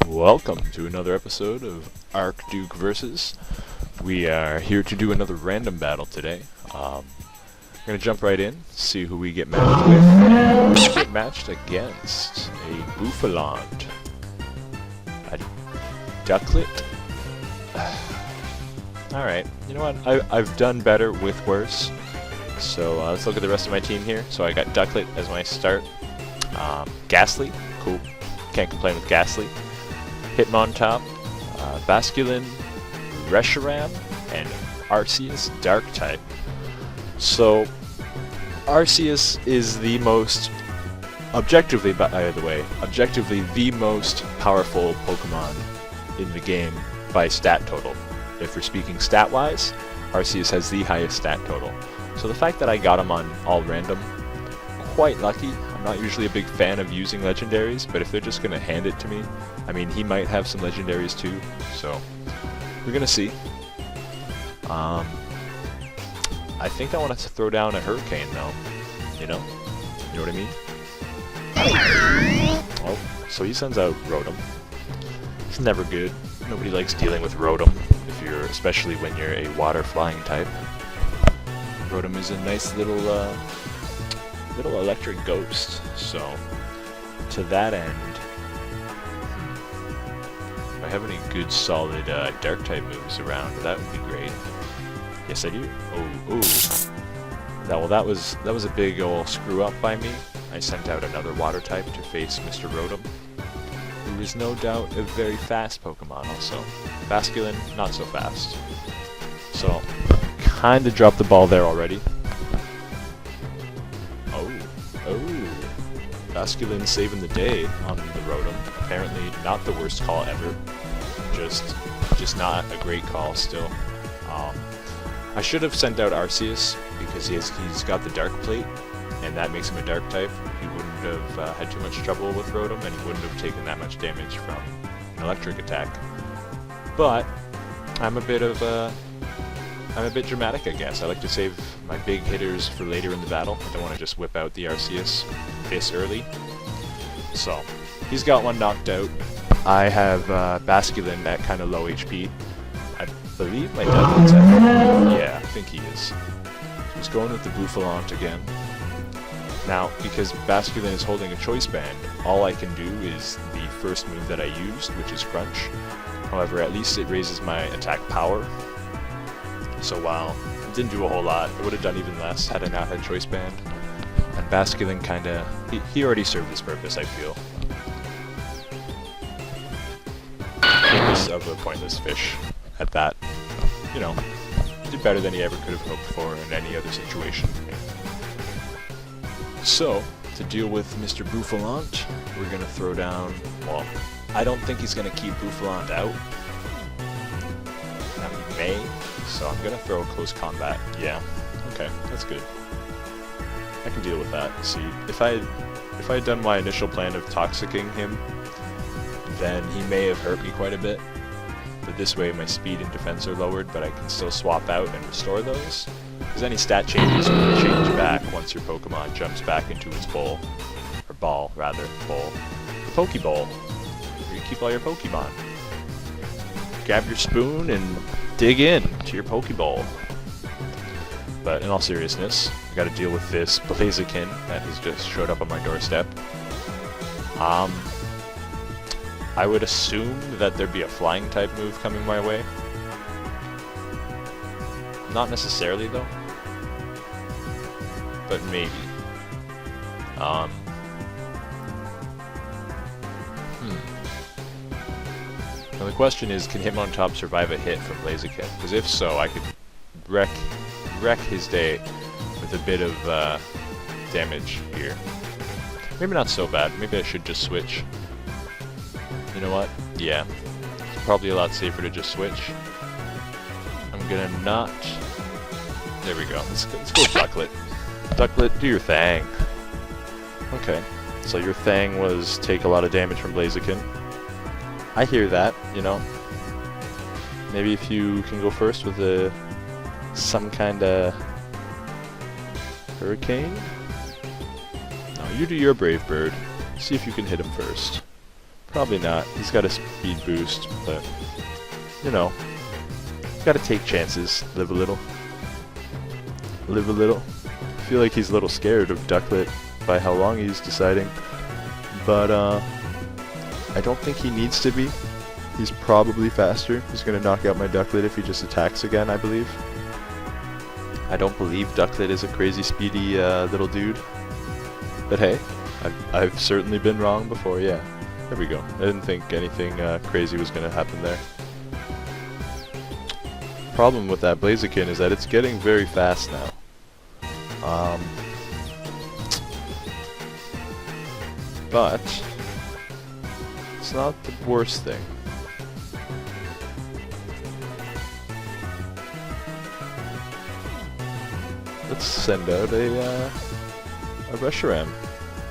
Welcome to another episode of Archduke Versus. We are here to do another random battle today. We're gonna jump right in, see who we get matched with. We get matched against a Bouffalant, a Ducklett. Alright, you know what? I've done better with worse. So let's look at the rest of my team here. So I got Ducklett as my start. Gastly, cool. Can't complain with Gastly. Hitmontop, Basculin, Reshiram, and Arceus Dark-type. So, Arceus is the most, objectively the most powerful Pokemon in the game by stat total. If we're speaking stat-wise, Arceus has the highest stat total. So the fact that I got him on all random, quite lucky. I'm not usually a big fan of using legendaries, but if they're just going to hand it to me, I mean, he might have some legendaries too, so we're going to see. I think I want to throw down a Hurricane though, you know what I mean? Oh, so he sends out Rotom. It's never good. Nobody likes dealing with Rotom, especially when you're a water flying type. Rotom is a nice little electric ghost, so to that end, if I have any good solid dark type moves around, that would be great. Yes, I do. That was a big ol' screw up by me. I sent out another water type to face Mr. Rotom, who is no doubt a very fast Pokemon also. Basculin, not so fast. So, kinda dropped the ball there already. Basculin saving the day on the Rotom. Apparently not the worst call ever. Just not a great call still. I should have sent out Arceus because he's got the Dark Plate, and that makes him a Dark type. He wouldn't have had too much trouble with Rotom, and he wouldn't have taken that much damage from an electric attack. But I'm a bit dramatic, I guess. I like to save my big hitters for later in the battle. I don't want to just whip out the Arceus this early. So, he's got one knocked out. I have Basculin at kind of low HP. I believe my Ducklett's at... Yeah, I think he is. He's going with the Bouffalant again. Now, because Basculin is holding a Choice Band, all I can do is the first move that I used, which is Crunch. However, at least it raises my attack power. So while it didn't do a whole lot, it would have done even less had I not had Choice Band. And Basculin kinda... He already served his purpose, I feel. Purpose of a pointless fish at that. You know, did better than he ever could have hoped for in any other situation. So, to deal with Mr. Bouffalant, we're gonna throw down... Well, I don't think he's gonna keep Bouffalant out. He may. So I'm gonna throw a Close Combat. Yeah, okay, that's good. I can deal with that. See, if I had done my initial plan of Toxicking him, then he may have hurt me quite a bit. But this way my speed and defense are lowered, but I can still swap out and restore those. Because any stat changes will change back once your Pokemon jumps back into its bowl. Or ball, rather. Bowl. The Pokeball. Where you keep all your Pokemon. Grab your spoon and dig in to your Pokeball. But in all seriousness, I gotta deal with this Blaziken that has just showed up on my doorstep. I would assume that there'd be a flying type move coming my way. Not necessarily though. But maybe. Now the question is, can Hitmontop survive a hit from Blaziken? Because if so, I could wreck his day with a bit of damage here. Maybe not so bad. Maybe I should just switch. You know what? Yeah. It's probably a lot safer to just switch. I'm gonna not... There we go. Let's go Ducklett. Ducklett, do your thing. Okay. So your thing was take a lot of damage from Blaziken. I hear that, you know. Maybe if you can go first with some kind of Hurricane? No, you do your Brave Bird. See if you can hit him first. Probably not. He's got a speed boost, but, you know, gotta take chances. Live a little. Live a little. I feel like he's a little scared of Ducklett by how long he's deciding, but I don't think he needs to be. He's probably faster. He's gonna knock out my Ducklett if he just attacks again, I believe. I don't believe Ducklett is a crazy speedy little dude, but hey, I've certainly been wrong before, yeah. There we go. I didn't think anything crazy was gonna happen there. Problem with that Blaziken is that it's getting very fast now. But it's not the worst thing. Let's send out a Reshiram.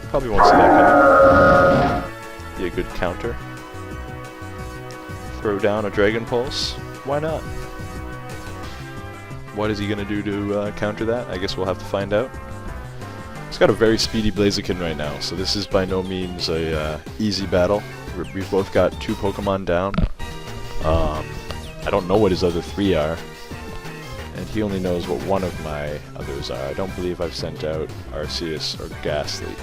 Probably won't see that coming. Be a good counter. Throw down a Dragon Pulse. Why not? What is he gonna do to counter that? I guess we'll have to find out. He's got a very speedy Blaziken right now, so this is by no means a easy battle. We've both got 2 Pokemon down. I don't know what his other 3 are, and he only knows what one of my others are. I don't believe I've sent out Arceus or Ghastly,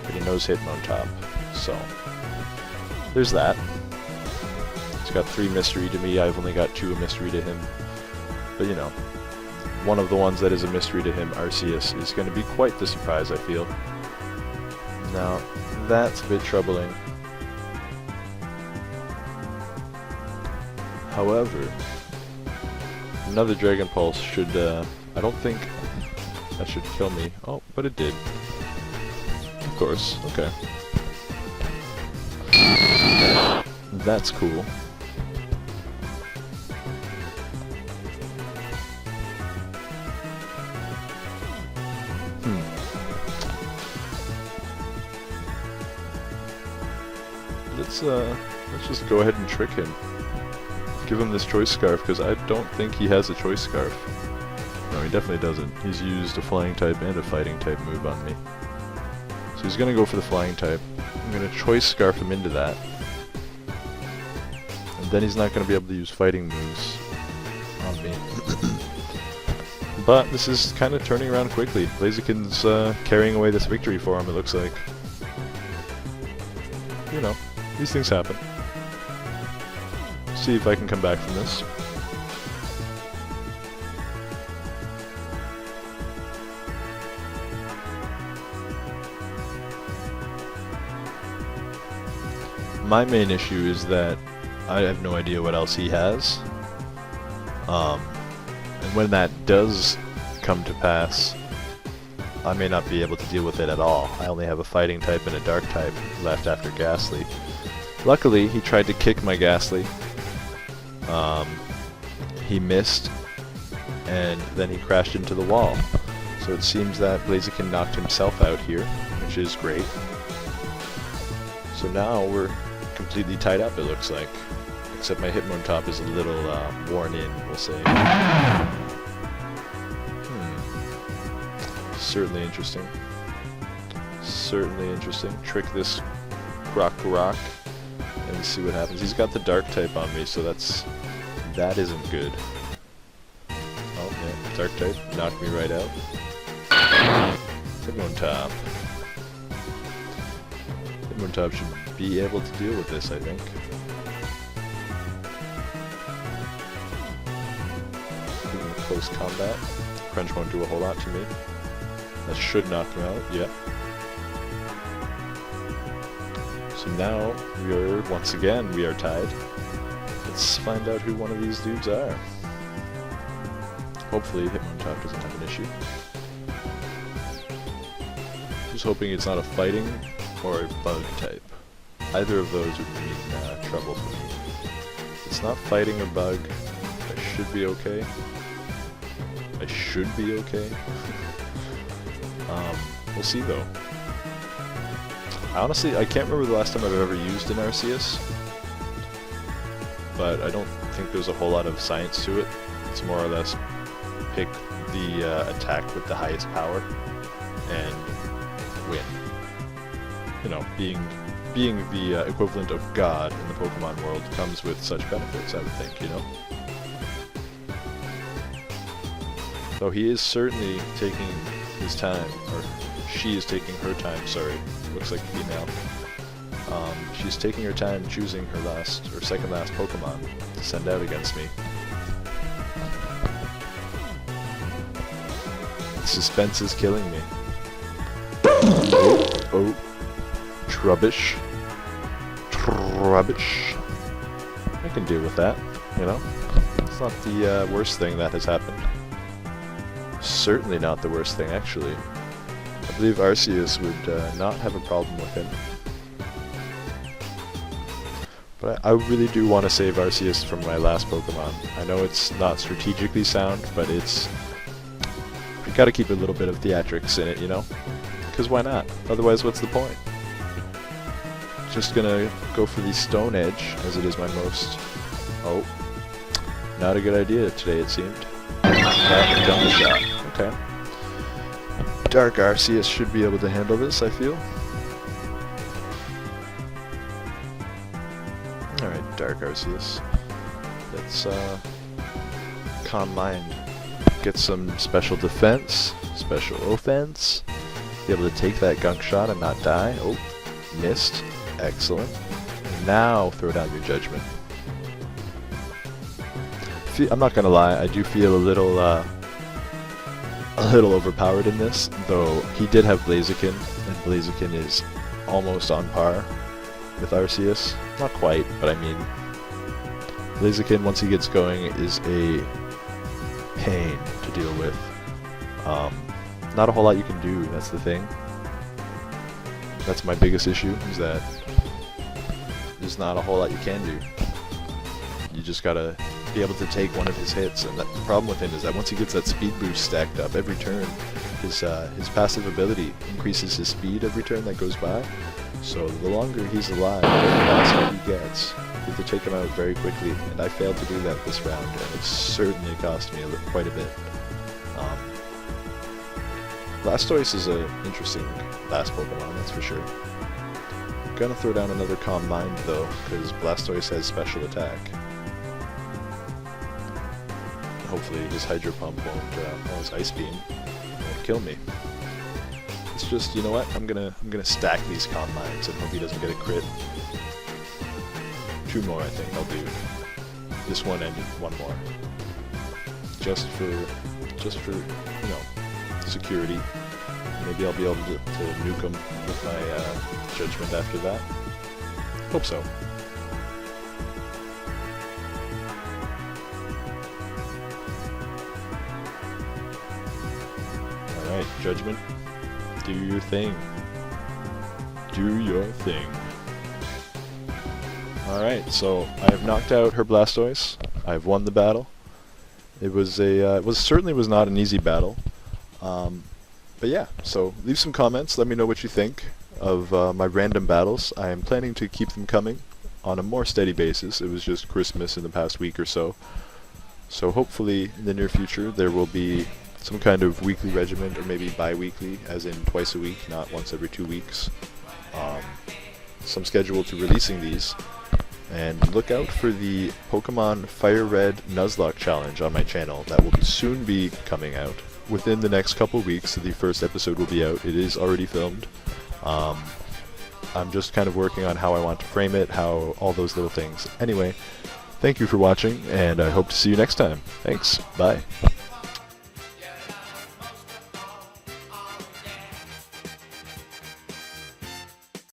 but he knows Hitmontop, so there's that. He's got 3 Mystery to me, I've only got 2 Mystery to him. But you know, one of the ones that is a mystery to him, Arceus, is going to be quite the surprise, I feel. Now, that's a bit troubling. However, another Dragon Pulse should, I don't think that should kill me. Oh, but it did. Of course, okay. That's cool. Let's just go ahead and trick him. Give him this Choice Scarf, because I don't think he has a Choice Scarf. No, he definitely doesn't. He's used a Flying type and a Fighting type move on me. So he's gonna go for the Flying type. I'm gonna Choice Scarf him into that. And then he's not gonna be able to use Fighting moves on me. But this is kind of turning around quickly. Blaziken's carrying away this victory for him, it looks like. You know, these things happen. See if I can come back from this. My main issue is that I have no idea what else he has. And when that does come to pass, I may not be able to deal with it at all. I only have a Fighting type and a Dark type left after Ghastly. Luckily, he tried to kick my Ghastly. He missed, and then he crashed into the wall. So it seems that Blaziken knocked himself out here, which is great. So now we're completely tied up, it looks like. Except my Hitmontop is a little worn in, we'll say. Certainly interesting. Certainly interesting. Trick this Krokorok and see what happens. He's got the Dark type on me, so that isn't good. Oh yeah, Dark type knocked me right out. Hitmontop. Hitmontop should be able to deal with this, I think. Give him a close combat. Crunch won't do a whole lot to me. That should knock him out, yeah. So now, once again, we are tied. Let's find out who one of these dudes are. Hopefully Hitmontop doesn't have an issue. Just hoping it's not a Fighting or a Bug type. Either of those would mean trouble for me. If it's not Fighting or Bug, I should be okay. I should be okay. We'll see though. Honestly, I can't remember the last time I've ever used an Arceus, but I don't think there's a whole lot of science to it. It's more or less pick the attack with the highest power and win. You know, being being the equivalent of God in the Pokemon world comes with such benefits, I would think, you know? Though he is certainly taking his time, or she is taking her time, sorry, looks like female. She's taking her time choosing her last, or second last Pokemon to send out against me. The suspense is killing me. Oh. Trubbish. I can deal with that, you know? It's not the worst thing that has happened. Certainly not the worst thing, actually. I believe Arceus would not have a problem with him. But I really do want to save Arceus from my last Pokemon. I know it's not strategically sound, but it's... we gotta keep a little bit of theatrics in it, you know? Because why not? Otherwise, what's the point? Just gonna go for the Stone Edge, as it is my most... oh. Not a good idea today, it seemed. Double shot. Okay. Dark Arceus should be able to handle this, I feel. Alright, Dark Arceus. Let's, Calm Mind. Get some special defense, special offense. Be able to take that gunk shot and not die. Oh, missed. Excellent. Now throw down your judgment. I'm not gonna lie, I do feel a little overpowered in this, though he did have Blaziken, and Blaziken is almost on par with Arceus. Not quite, but I mean, Blaziken, once he gets going, is a pain to deal with. Not a whole lot you can do, that's the thing. That's my biggest issue, is that there's not a whole lot you can do. You just gotta be able to take one of his hits, and the problem with him is that once he gets that speed boost stacked up every turn, his passive ability increases his speed every turn that goes by. So the longer he's alive, the faster he gets. You have to take him out very quickly, and I failed to do that this round, and it certainly cost me quite a bit. Blastoise is an interesting last Pokemon, that's for sure. I'm gonna throw down another Calm Mind though, because Blastoise has special attack. Hopefully his Hydro Pump won't, or his Ice Beam won't kill me. It's just, you know what? I'm gonna stack these Calm Minds and hope he doesn't get a crit. 2 more, I think I'll do. This one and 1 more. Just for, you know, security. Maybe I'll be able to nuke him with my judgment after that. Hope so. Alright, judgment. Do your thing. Do your thing. Alright, so I have knocked out her Blastoise. I have won the battle. It was certainly was not an easy battle. But yeah, so leave some comments, let me know what you think of my random battles. I am planning to keep them coming on a more steady basis. It was just Christmas in the past week or so. So hopefully in the near future there will be some kind of weekly regimen, or maybe bi-weekly, as in twice a week, not once every 2 weeks. Some schedule to releasing these. And look out for the Pokemon Fire Red Nuzlocke challenge on my channel. That will soon be coming out. Within the next couple weeks, the first episode will be out. It is already filmed. I'm just kind of working on how I want to frame it, how all those little things. Anyway, thank you for watching, and I hope to see you next time. Thanks. Bye.